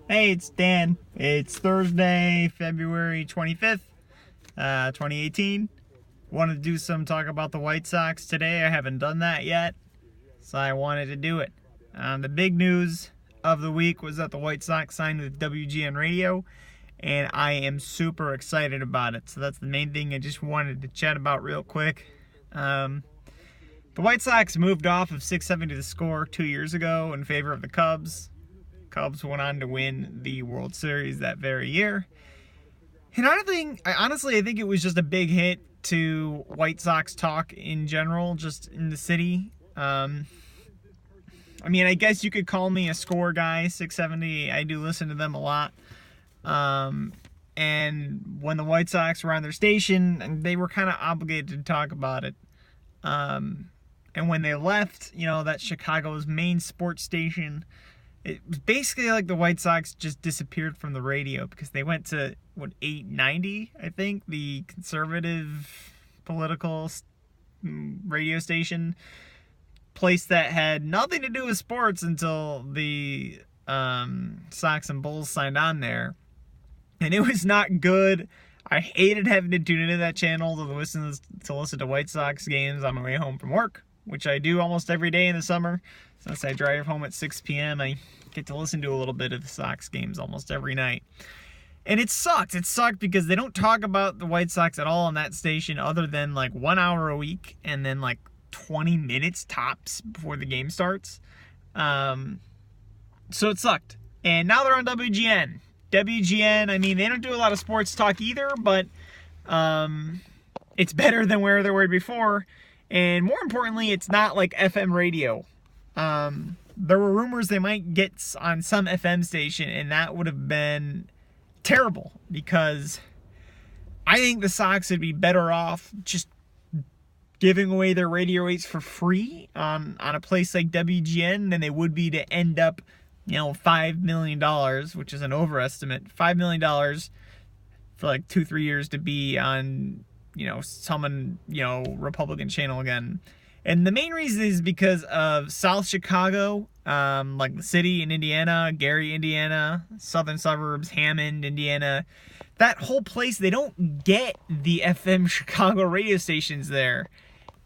Hey, it's Dan. It's Thursday, February 25th, 2018. Wanted to do some talk about the White Sox today. I haven't done that yet, so I wanted to do it. The big news of the week was that the White Sox signed with WGN Radio, and I am super excited about it. So that's the main thing I just wanted to chat about real quick. The White Sox moved off of 670 The Score 2 years ago in favor of the Cubs. Cubs went on to win the World Series that very year. And I think it was just a big hit to White Sox talk in general, just in the city. I guess you could call me a Score guy, 670. I do listen to them a lot. And when the White Sox were on their station, they were kind of obligated to talk about it. And when they left, that Chicago's main sports station, it was basically like the White Sox just disappeared from the radio because they went to, 890, I think, the conservative political radio station, place that had nothing to do with sports until the Sox and Bulls signed on there. And it was not good. I hated having to tune into that channel to listen to White Sox games on my way home from work, which I do almost every day in the summer. Since I drive home at 6 p.m., I get to listen to a little bit of the Sox games almost every night. And it sucked. It sucked because they don't talk about the White Sox at all on that station other than 1 hour a week and then 20 minutes tops before the game starts. So it sucked. And now they're on WGN. WGN, they don't do a lot of sports talk either, but it's better than where they were before. And more importantly, it's not like FM radio. There were rumors they might get on some FM station, and that would have been terrible because I think the Sox would be better off just giving away their radio rates for free on a place like WGN than they would be to end up, $5 million, which is an overestimate, $5 million for 2-3 years to be on, some Republican channel again. And the main reason is because of South Chicago, the city in Indiana, Gary, Indiana, southern suburbs, Hammond, Indiana. That whole place, they don't get the FM Chicago radio stations there.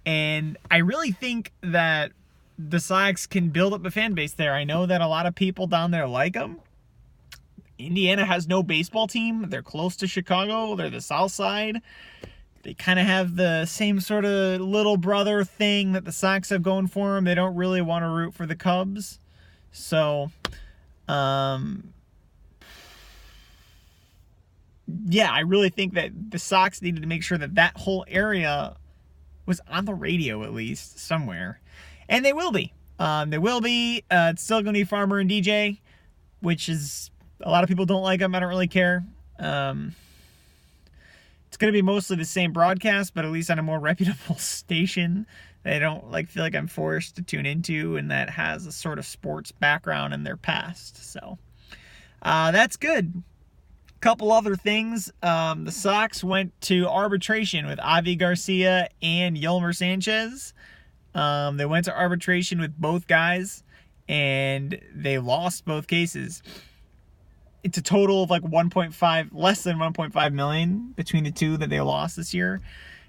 And I really think that the Sox can build up a fan base there. I know that a lot of people down there like them. Indiana has no baseball team. They're close to Chicago. They're the South Side. They kind of have the same sort of little brother thing that the Sox have going for them. They don't really want to root for the Cubs. So, I really think that the Sox needed to make sure that whole area was on the radio at least somewhere. And they will be. It's still going to be Farmer and DJ, which is, a lot of people don't like them. I don't really care. It's going to be mostly the same broadcast, but at least on a more reputable station that I don't feel like I'm forced to tune into and that has a sort of sports background in their past. So that's good. Couple other things. The Sox went to arbitration with Avi Garcia and Yolmer Sanchez. They went to arbitration with both guys, and they lost both cases. It's a total of less than 1.5 million between the two that they lost this year.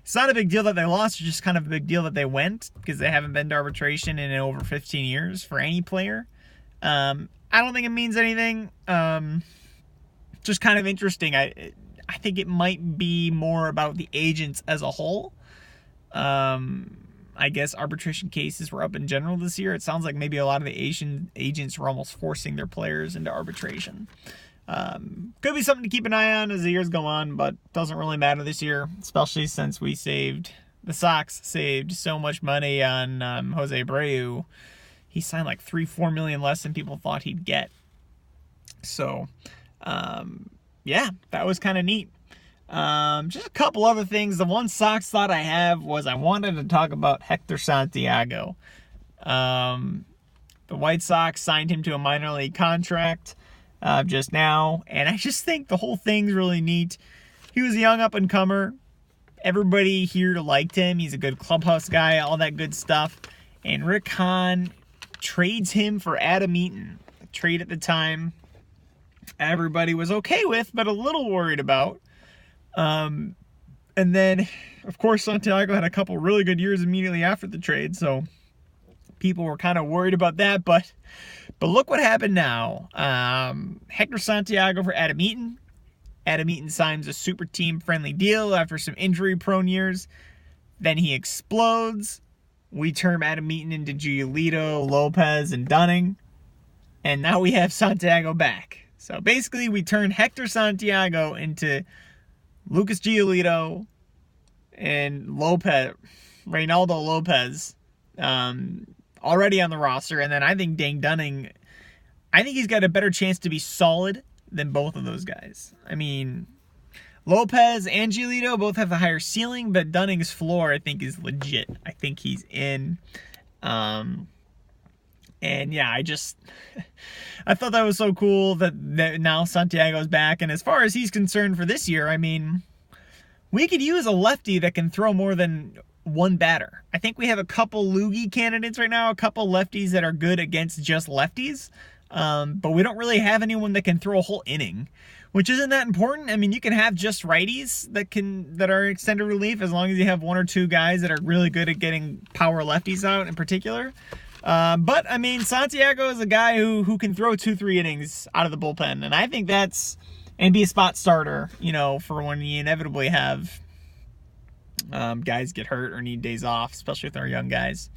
It's not a big deal that they lost, it's just kind of a big deal that they went because they haven't been to arbitration in over 15 years for any player. I don't think it means anything. Just kind of interesting. I think it might be more about the agents as a whole. I guess arbitration cases were up in general this year. It sounds like maybe a lot of the Asian agents were almost forcing their players into arbitration. Could be something to keep an eye on as the years go on, but doesn't really matter this year, especially since the Sox saved so much money on Jose Abreu. He signed $3-4 million less than people thought he'd get. So, that was kind of neat. Just a couple other things. The one Sox thought I have was I wanted to talk about Hector Santiago. The White Sox signed him to a minor league contract just now, and I just think the whole thing's really neat. He was a young up-and-comer. Everybody here liked him. He's a good clubhouse guy, all that good stuff. And Rick Hahn trades him for Adam Eaton. The trade at the time everybody was okay with, but a little worried about. And then, of course, Santiago had a couple really good years immediately after the trade, so people were kind of worried about that. But look what happened now. Hector Santiago for Adam Eaton. Adam Eaton signs a super team-friendly deal after some injury-prone years. Then he explodes. We turn Adam Eaton into Giolito, Lopez, and Dunning. And now we have Santiago back. So basically, we turned Hector Santiago into Lucas Giolito and Lopez, Reynaldo Lopez, already on the roster. And then I think Dane Dunning, I think he's got a better chance to be solid than both of those guys. I mean, Lopez and Giolito both have the higher ceiling, but Dunning's floor, I think, is legit. I think he's in. And yeah, I thought that was so cool that now Santiago's back. And as far as he's concerned for this year, I mean, we could use a lefty that can throw more than one batter. I think we have a couple loogie candidates right now, a couple lefties that are good against just lefties. But we don't really have anyone that can throw a whole inning, which isn't that important. I mean, you can have just righties that are extended relief as long as you have one or two guys that are really good at getting power lefties out in particular. But I mean, Santiago is a guy who can throw 2-3 innings out of the bullpen, and I think and be a spot starter, for when you inevitably have guys get hurt or need days off, especially with our young guys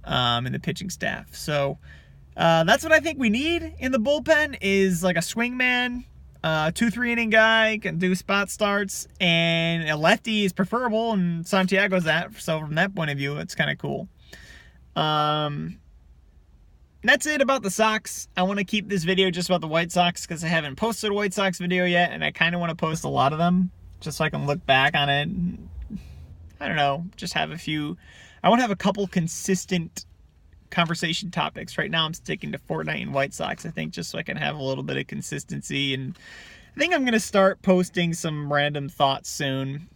in the pitching staff. So that's what I think we need in the bullpen is like a swingman, 2-3 inning guy, can do spot starts, and a lefty is preferable, and Santiago's that. So from that point of view, it's kind of cool. That's it about the Sox. I want to keep this video just about the White Sox because I haven't posted a White Sox video yet, and I kind of want to post a lot of them just so I can look back on it. I don't know, just have a few. I want to have a couple consistent conversation topics. Right now I'm sticking to Fortnite and White Sox, I think, just so I can have a little bit of consistency. And I think I'm going to start posting some random thoughts soon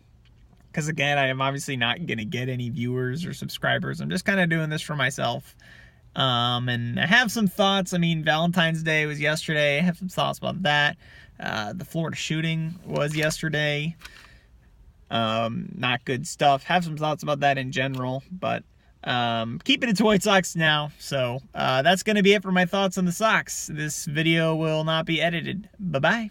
because, again, I am obviously not going to get any viewers or subscribers. I'm just kind of doing this for myself. And I have some thoughts. I mean, Valentine's Day was yesterday. I have some thoughts about that. The Florida shooting was yesterday. Not good stuff. Have some thoughts about that in general, but keeping it to White Sox now. So that's going to be it for my thoughts on the Sox. This video will not be edited. Bye-bye.